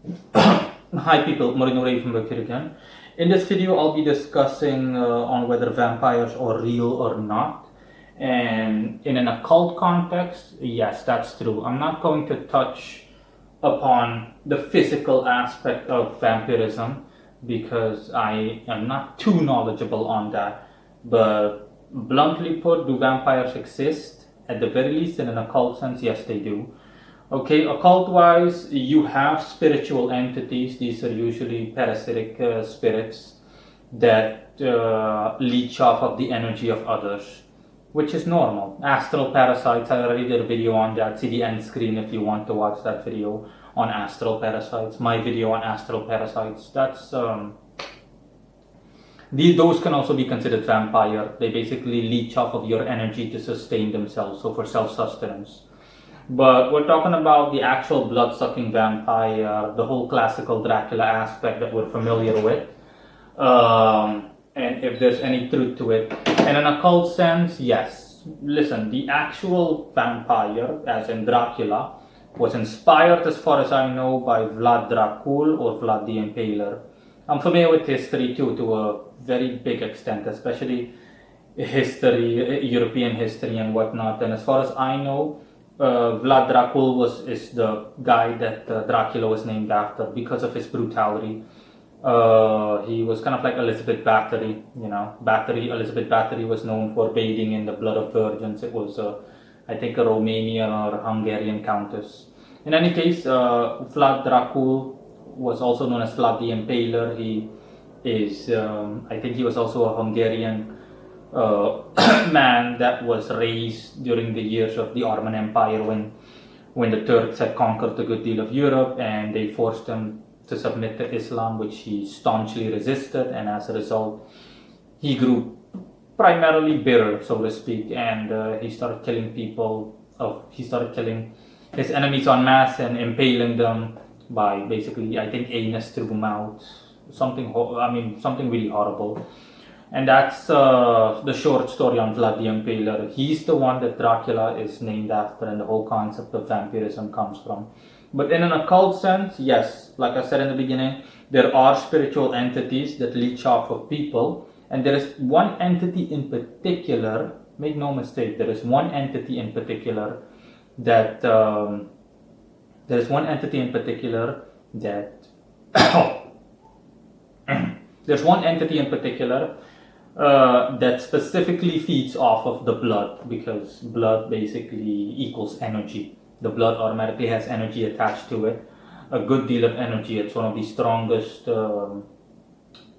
Hi people, Morino Ray from Back here again. In this video, I'll be discussing on whether vampires are real or not. And in an occult context, yes, that's true. I'm not going to touch upon the physical aspect of vampirism because I am not too knowledgeable on that. But bluntly put, do vampires exist? At the very least, in an occult sense, yes, they do. Okay, occult wise, you have spiritual entities. These are usually parasitic spirits that leech off of the energy of others, which is normal. Astral parasites, I already did a video on that. See the end screen if you want to watch that video on astral parasites. My video on astral parasites. Those can also be considered vampire. They basically leech off of your energy to sustain themselves, so for self sustenance. But we're talking about the actual blood-sucking vampire, the whole classical Dracula aspect that we're familiar with, and if there's any truth to it. In an occult sense, yes. Listen, the actual vampire, as in Dracula, was inspired, as far as I know, by Vlad Dracul or Vlad the Impaler. I'm familiar with history too, to a very big extent, especially history, European history and whatnot. And as far as I know, Vlad Dracul is the guy that Dracula was named after because of his brutality. He was kind of like Elizabeth Bathory, Elizabeth Bathory was known for bathing in the blood of virgins. It was, I think, a Romanian or Hungarian countess. In any case, Vlad Dracul was also known as Vlad the Impaler. He is, I think, he was also a Hungarian man that was raised during the years of the Ottoman Empire when the Turks had conquered a good deal of Europe and they forced him to submit to Islam, which he staunchly resisted, and as a result, he grew primarily bitter, so to speak, and he started killing people. He started killing his enemies en masse and impaling them by basically, I think, anus through mouth, something really horrible. And that's the short story on Vlad the Impaler. He's the one that Dracula is named after, and the whole concept of vampirism comes from. But in an occult sense, yes, like I said in the beginning, there are spiritual entities that leech off of people, and there is one entity in particular. Make no mistake, there is one entity in particular that there is one entity in particular that there's one entity in particular that specifically feeds off of the blood, because blood basically equals energy. The blood automatically has energy attached to it, a good deal of energy. It's one of the strongest.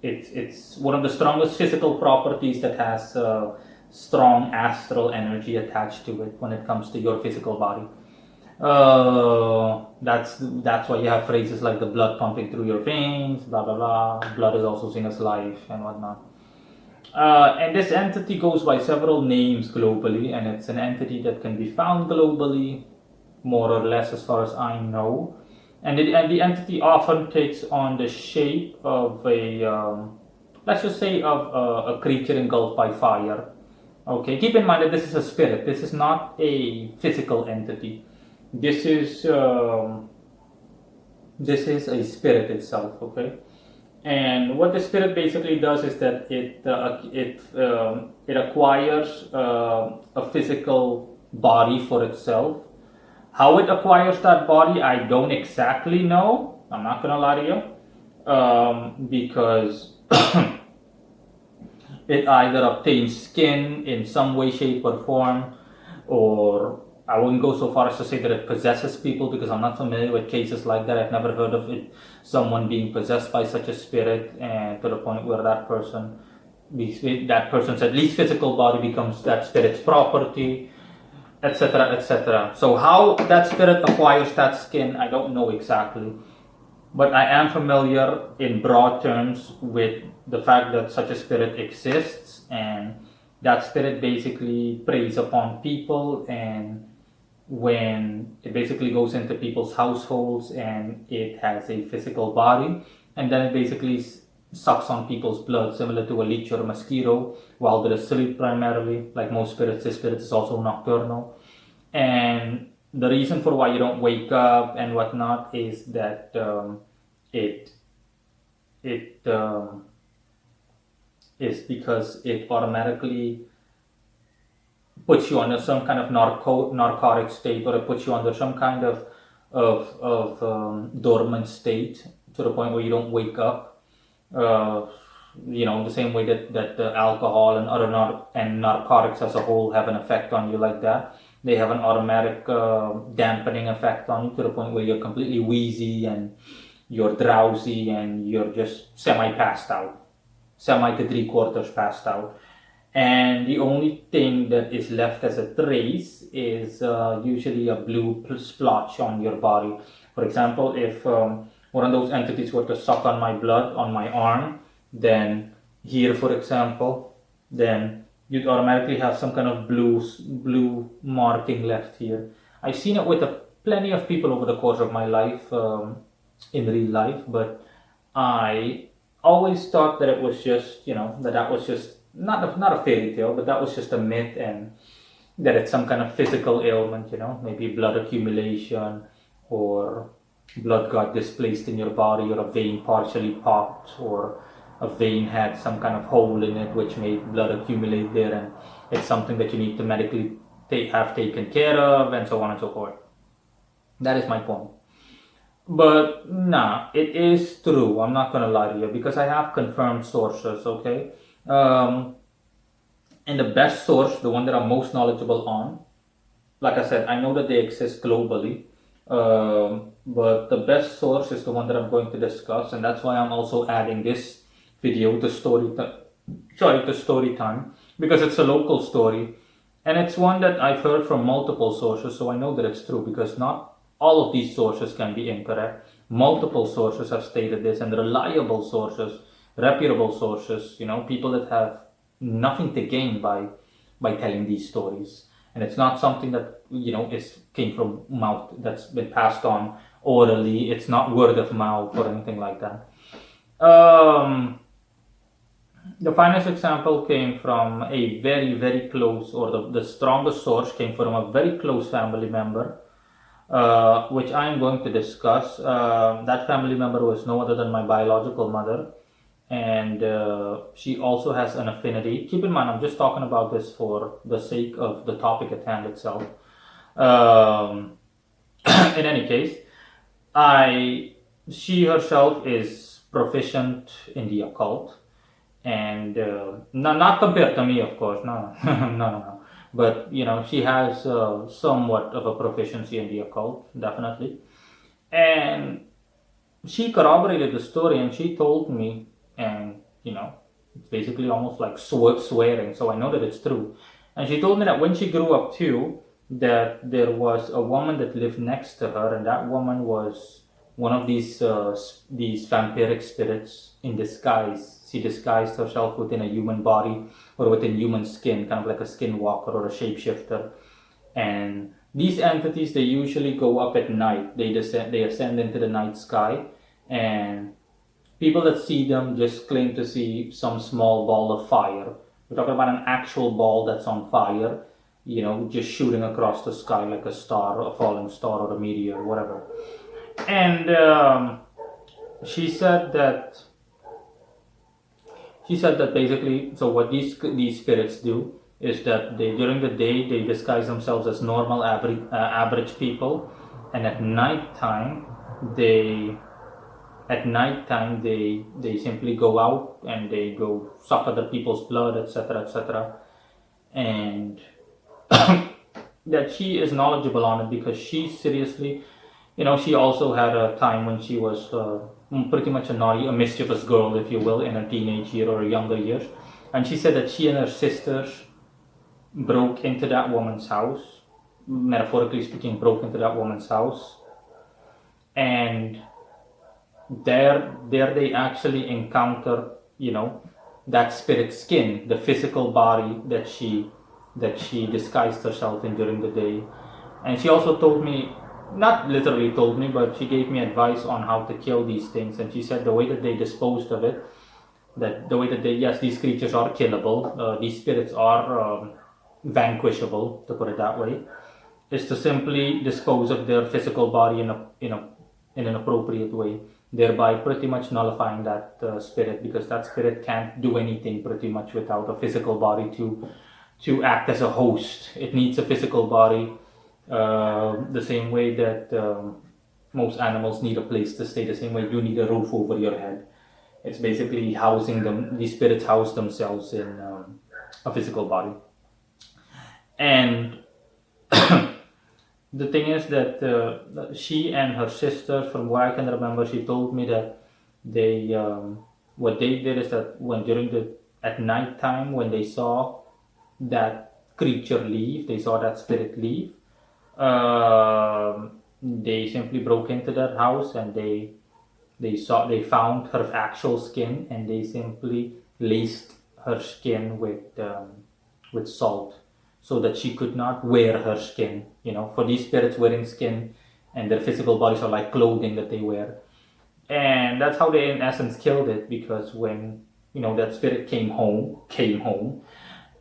It's one of the strongest physical properties that has strong astral energy attached to it when it comes to your physical body. That's why you have phrases like the blood pumping through your veins, blah blah blah. Blood is also seen as life and whatnot. And this entity goes by several names globally, and it's an entity that can be found globally, more or less, as far as I know. And the entity often takes on the shape of let's just say, of a creature engulfed by fire. Okay, keep in mind that this is a spirit. This is not a physical entity. This is a spirit itself. Okay. And what the spirit basically does is that it acquires a physical body for itself. How it acquires that body, I don't exactly know. I'm not gonna lie to you, because it either obtains skin in some way, shape, or form, or I wouldn't go so far as to say that it possesses people, because I'm not familiar with cases like that. I've never heard of it, someone being possessed by such a spirit, and to the point where that person's at least physical body becomes that spirit's property, etc., etc. So how that spirit acquires that skin, I don't know exactly, but I am familiar in broad terms with the fact that such a spirit exists, and that spirit basically preys upon people, and when it basically goes into people's households and it has a physical body, and then it basically sucks on people's blood, similar to a leech or a mosquito, while they're asleep primarily. Like most spirits, this spirit is also nocturnal. And the reason for why you don't wake up and whatnot is that it it is because it automatically puts you under some kind of narcotic state, or it puts you under some kind of dormant state to the point where you don't wake up. Uh, the same way that the alcohol and other and narcotics as a whole have an effect on you like that. They have an automatic dampening effect on you to the point where you're completely wheezy and you're drowsy and you're just semi passed out, semi to three quarters passed out. And the only thing that is left as a trace is usually a blue splotch on your body. For example, if one of those entities were to suck on my blood on my arm, then here, for example, then you'd automatically have some kind of blue marking left here. I've seen it with plenty of people over the course of my life, in real life, but I always thought that it was just, that was just not a fairy tale, but that was just a myth, and that it's some kind of physical ailment, maybe blood accumulation, or blood got displaced in your body, or a vein partially popped, or a vein had some kind of hole in it which made blood accumulate there, and it's something that you need to medically have taken care of, and so on and so forth. That is my point. But nah, it is true. I'm not gonna lie to you because I have confirmed sources. Okay, and the best source, the one that I'm most knowledgeable on, like I said, I know that they exist globally, but the best source is the one that I'm going to discuss, and that's why I'm also adding this video to story time, because it's a local story, and it's one that I've heard from multiple sources, so I know that it's true because not all of these sources can be incorrect. Multiple sources have stated this, and reliable sources, reputable sources, people that have nothing to gain by telling these stories. And it's not something that came from mouth, that's been passed on orally. It's not word of mouth or anything like that. The finest example came from a very, very close, or the strongest source came from a very close family member, which I am going to discuss. That family member was no other than my biological mother, and she also has an affinity. Keep in mind, I'm just talking about this for the sake of the topic at hand itself. Um, in any case, she herself is proficient in the occult, and not compared to me, of course. No, no. But she has somewhat of a proficiency in the occult, definitely. And she corroborated the story, and she told me, and it's basically almost like swearing, so I know that it's true. And she told me that when she grew up too, that there was a woman that lived next to her, and that woman was one of these vampiric spirits in disguise. She disguised herself within a human body or within human skin, kind of like a skinwalker or a shapeshifter. And these entities, they usually go up at night. They ascend into the night sky, and people that see them just claim to see some small ball of fire. We're talking about an actual ball that's on fire, just shooting across the sky like a star, a falling star, or a meteor, whatever. And she said that basically, so what these spirits do is that during the day they disguise themselves as normal average people, and at nighttime they simply go out and they go suck other people's blood, etc., etc. And that she is knowledgeable on it because she seriously, she also had a time when she was pretty much a mischievous girl, if you will, in her teenage year or younger years. And she said that she and her sisters broke into that woman's house, metaphorically speaking, broke into that woman's house, and there they actually encounter, that spirit skin, the physical body that she disguised herself in during the day. And she also told me, not literally told me, but she gave me advice on how to kill these things. And she said the way that they disposed of it, yes, these creatures are killable, these spirits are vanquishable, to put it that way, is to simply dispose of their physical body in a in an appropriate way, thereby pretty much nullifying that spirit, because that spirit can't do anything pretty much without a physical body to act as a host. It needs a physical body, the same way that most animals need a place to stay, the same way you need a roof over your head. It's basically housing them. These spirits house themselves in a physical body. And the thing is that she and her sister, from what I can remember, she told me that they what they did is that when during the at night time, when they saw that creature leave, they saw that spirit leave, they simply broke into that house, and they found her actual skin, and they simply laced her skin with salt, so that she could not wear her skin. For these spirits, wearing skin and their physical bodies are like clothing that they wear, and that's how they in essence killed it. Because when that spirit came home,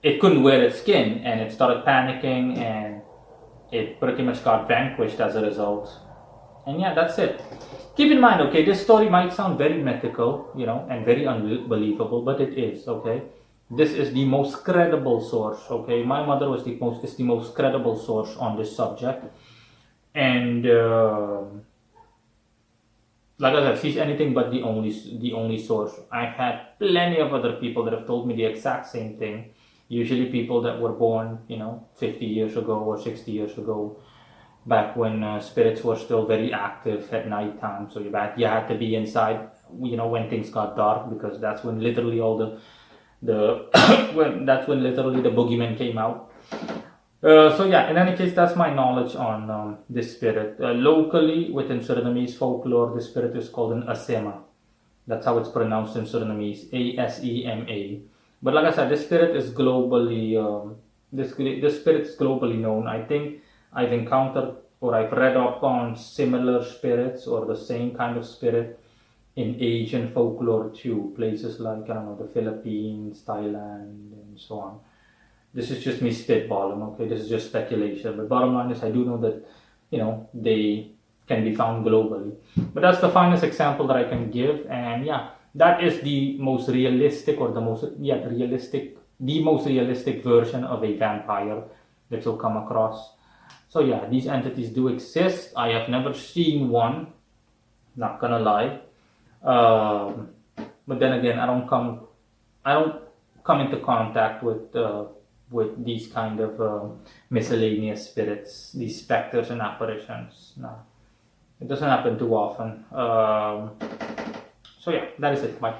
it couldn't wear its skin, and it started panicking, and it pretty much got vanquished as a result. And yeah, that's it. Keep in mind, okay, this story might sound very mythical, and very unbelievable, but it is, okay? This is the most credible source, okay? My mother is the most credible source on this subject. And like I said, she's anything but the only source. I've had plenty of other people that have told me the exact same thing. Usually people that were born, 50 years ago or 60 years ago, back when spirits were still very active at night time. So you had to be inside, when things got dark, because that's when literally all the that's when literally the boogeyman came out. So yeah, in any case, that's my knowledge on this spirit. Locally, within Surinamese folklore, this spirit is called an Asema. That's how it's pronounced in Surinamese, Asema. But like I said, this spirit is globally this spirit is globally known. I think I've encountered or I've read up on similar spirits or the same kind of spirit in Asian folklore too, places like, I don't know, the Philippines, Thailand, and so on. This is just me spitballing, okay? This is just speculation. But bottom line is, I do know that, they can be found globally. But that's the finest example that I can give. And yeah, that is the most realistic, or the most realistic version of a vampire that you'll come across. So yeah, these entities do exist. I have never seen one, not gonna lie. But then again, I don't come into contact with these kind of miscellaneous spirits, these specters and apparitions. No, it doesn't happen too often. So yeah, that is it. Bye.